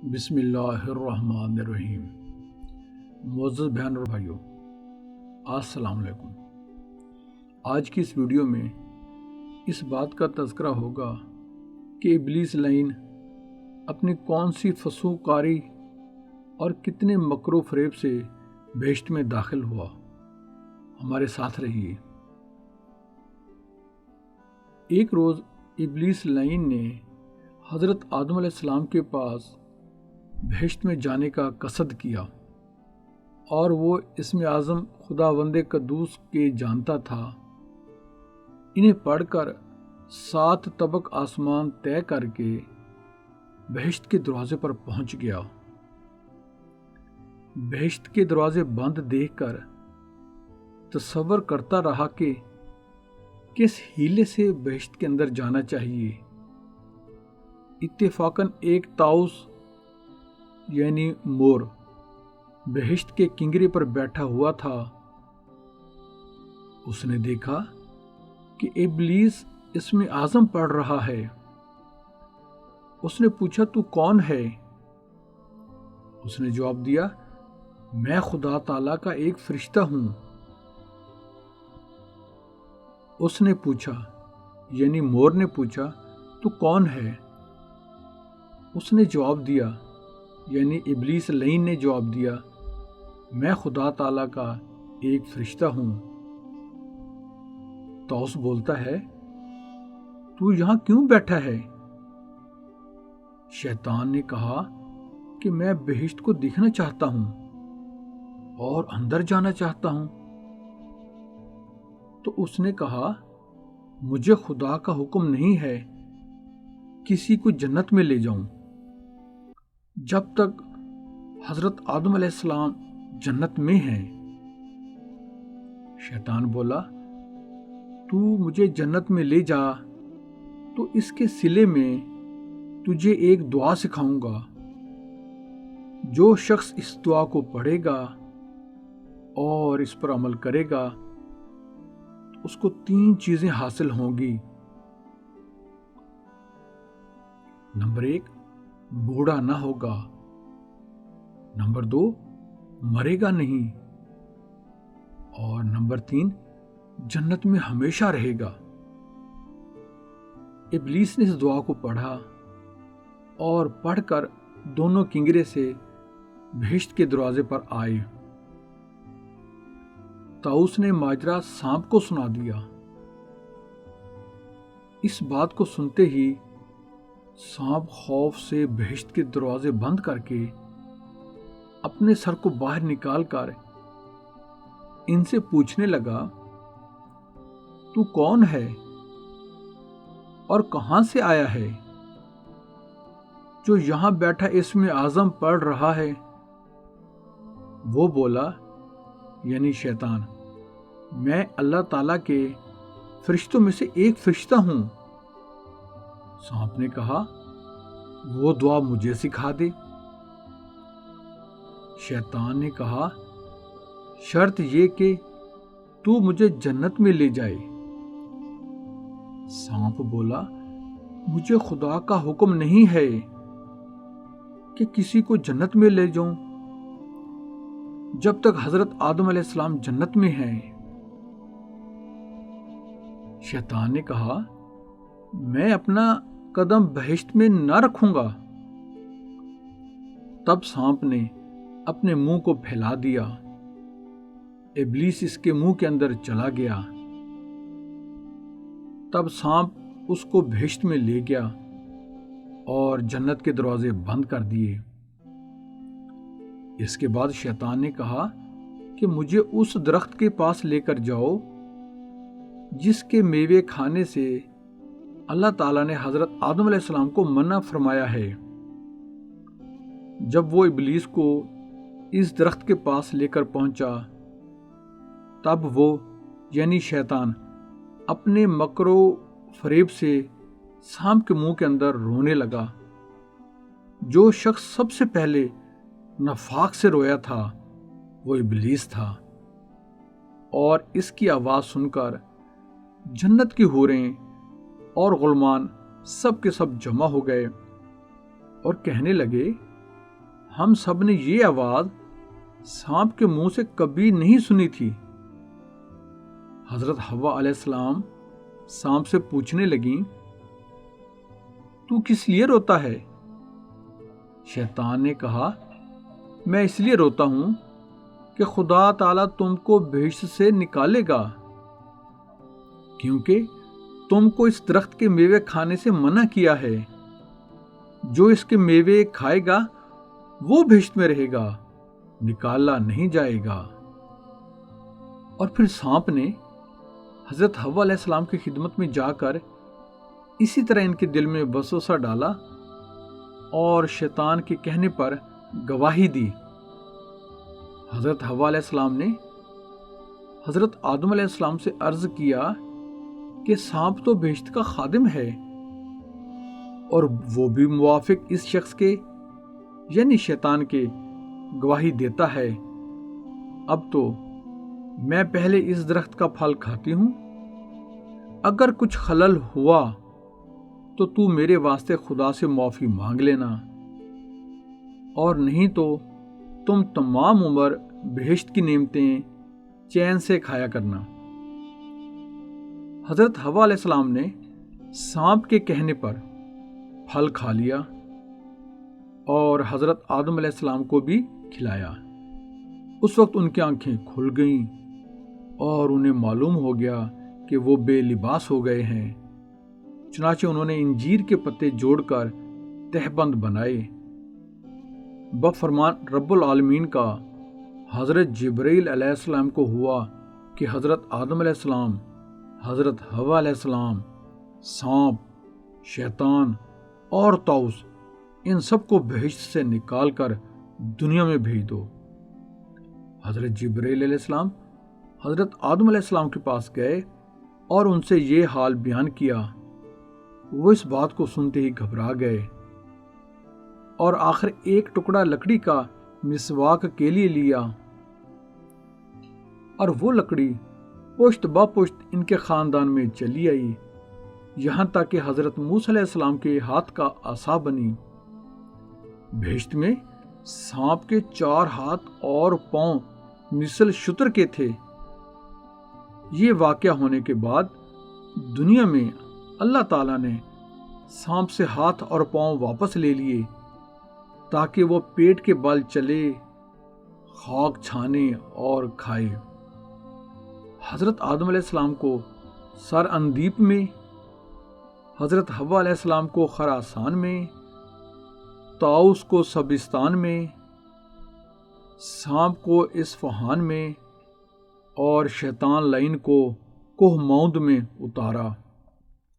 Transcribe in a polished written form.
بسم اللہ الرحمن الرحیم۔ معزز بہن اور بھائیوں، السلام علیکم۔ آج کی اس ویڈیو میں اس بات کا تذکرہ ہوگا کہ ابلیس لعین اپنی کون سی فسوقاری اور کتنے مکر و فریب سے بہشت میں داخل ہوا۔ ہمارے ساتھ رہیے۔ ایک روز ابلیس لعین نے حضرت آدم علیہ السلام کے پاس بہشت میں جانے کا قصد کیا، اور وہ اسم اعظم خداوند قدوس کے جانتا تھا۔ انہیں پڑھ کر 7 طبق آسمان طے کر کے بہشت کے دروازے پر پہنچ گیا۔ بہشت کے دروازے بند دیکھ کر تصور کرتا رہا کہ کس ہیلے سے بہشت کے اندر جانا چاہیے۔ اتفاقاً ایک طاؤس یعنی مور بہشت کے کنگرے پر بیٹھا ہوا تھا۔ اس نے دیکھا کہ ابلیس اسم اعظم پڑھ رہا ہے۔ اس نے پوچھا، تو کون ہے؟ اس نے جواب دیا، میں خدا تعالیٰ کا ایک فرشتہ ہوں۔ اس نے پوچھا، یعنی مور نے پوچھا، تو کون ہے؟ اس نے جواب دیا، یعنی ابلیس لعین نے جواب دیا، میں خدا تعالیٰ کا ایک فرشتہ ہوں۔ طاؤس بولتا ہے، تو یہاں کیوں بیٹھا ہے؟ شیطان نے کہا کہ میں بہشت کو دیکھنا چاہتا ہوں اور اندر جانا چاہتا ہوں۔ تو اس نے کہا، مجھے خدا کا حکم نہیں ہے کسی کو جنت میں لے جاؤں جب تک حضرت آدم علیہ السلام جنت میں ہیں۔ شیطان بولا، تو مجھے جنت میں لے جا تو اس کے صلے میں تجھے ایک دعا سکھاؤں گا۔ جو شخص اس دعا کو پڑھے گا اور اس پر عمل کرے گا اس کو 3 چیزیں حاصل ہوں گی۔ نمبر 1، بوڑھا نہ ہوگا۔ نمبر 2، مرے گا نہیں۔ اور نمبر 3، جنت میں ہمیشہ رہے گا۔ ابلیس نے اس دعا کو پڑھا اور پڑھ کر دونوں کنگرے سے بہشت کے دروازے پر آئے۔ طاؤس نے ماجرا سانپ کو سنا دیا۔ اس بات کو سنتے ہی سانپ خوف سے بہشت کے دروازے بند کر کے اپنے سر کو باہر نکال کر ان سے پوچھنے لگا، تو کون ہے اور کہاں سے آیا ہے جو یہاں بیٹھا اسم اعظم پڑھ رہا ہے؟ وہ بولا، یعنی شیطان، میں اللہ تعالیٰ کے فرشتوں میں سے ایک فرشتہ ہوں۔ سانپ نے کہا، وہ دعا مجھے سکھا دے۔ شیطان نے کہا، شرط یہ کہ تو مجھے جنت میں لے جائے۔ سانپ بولا، مجھے خدا کا حکم نہیں ہے کہ کسی کو جنت میں لے جاؤں جب تک حضرت آدم علیہ السلام جنت میں ہیں۔ شیطان نے کہا، میں اپنا قدم بہشت میں نہ رکھوں گا۔ تب سانپ نے اپنے منہ کو پھیلا دیا۔ ابلیس اس کے منہ کے اندر چلا گیا۔ تب سانپ اس کو بہشت میں لے گیا اور جنت کے دروازے بند کر دیے۔ اس کے بعد شیطان نے کہا کہ مجھے اس درخت کے پاس لے کر جاؤ جس کے میوے کھانے سے اللہ تعالیٰ نے حضرت آدم علیہ السلام کو منع فرمایا ہے۔ جب وہ ابلیس کو اس درخت کے پاس لے کر پہنچا تب وہ یعنی شیطان اپنے مکر و فریب سے سانپ کے منہ کے اندر رونے لگا۔ جو شخص سب سے پہلے نفاق سے رویا تھا وہ ابلیس تھا، اور اس کی آواز سن کر جنت کی حوریں اور غلمان سب کے سب جمع ہو گئے اور کہنے لگے، ہم سب نے یہ آواز سانپ کے منہ سے کبھی نہیں سنی تھی۔ حضرت حوا علیہ السلام سانپ سے پوچھنے لگیں، تو کس لیے روتا ہے؟ شیطان نے کہا، میں اس لیے روتا ہوں کہ خدا تعالیٰ تم کو بہشت سے نکالے گا، کیونکہ تم کو اس درخت کے میوے کھانے سے منع کیا ہے۔ جو اس کے میوے کھائے گا وہ بہشت میں رہے گا، نکالا نہیں جائے گا۔ اور پھر سانپ نے حضرت حوا علیہ السلام کی خدمت میں جا کر اسی طرح ان کے دل میں وسوسہ ڈالا اور شیطان کے کہنے پر گواہی دی۔ حضرت حوا علیہ السلام نے حضرت آدم علیہ السلام سے عرض کیا کہ سانپ تو بہشت کا خادم ہے، اور وہ بھی موافق اس شخص کے یعنی شیطان کے گواہی دیتا ہے۔ اب تو میں پہلے اس درخت کا پھل کھاتی ہوں، اگر کچھ خلل ہوا تو تو میرے واسطے خدا سے معافی مانگ لینا، اور نہیں تو تم تمام عمر بہشت کی نعمتیں چین سے کھایا کرنا۔ حضرت حوا علیہ السلام نے سانپ کے کہنے پر پھل کھا لیا اور حضرت آدم علیہ السلام کو بھی کھلایا۔ اس وقت ان کی آنکھیں کھل گئیں اور انہیں معلوم ہو گیا کہ وہ بے لباس ہو گئے ہیں۔ چنانچہ انہوں نے انجیر کے پتے جوڑ کر تہبند بنائے۔ بفرمان رب العالمین کا حضرت جبرائیل علیہ السلام کو ہوا کہ حضرت آدم علیہ السلام، حضرت حوا علیہ السلام، سانپ، شیطان اور طاؤس، ان سب کو بہشت سے نکال کر دنیا میں بھیج دو۔ حضرت جبرائیل علیہ السلام حضرت آدم علیہ السلام کے پاس گئے اور ان سے یہ حال بیان کیا۔ وہ اس بات کو سنتے ہی گھبرا گئے اور آخر ایک ٹکڑا لکڑی کا مسواک کے لیے لیا، اور وہ لکڑی پشت با پشت ان کے خاندان میں چلی آئی، یہاں تک کہ حضرت موسیٰ علیہ السلام کے ہاتھ کا عصا بنی۔ بہشت میں سانپ کے 4 ہاتھ اور پاؤں مثل شتر کے تھے۔ یہ واقعہ ہونے کے بعد دنیا میں اللہ تعالیٰ نے سانپ سے ہاتھ اور پاؤں واپس لے لیے تاکہ وہ پیٹ کے بل چلے، خاک چھانے اور کھائے۔ حضرت آدم علیہ السلام کو سر اندیپ میں، حضرت حوا علیہ السلام کو خراسان میں، طاؤس کو سبستان میں، سانپ کو اصفہان میں، اور شیطان لعین کو کوہ موند میں اتارا۔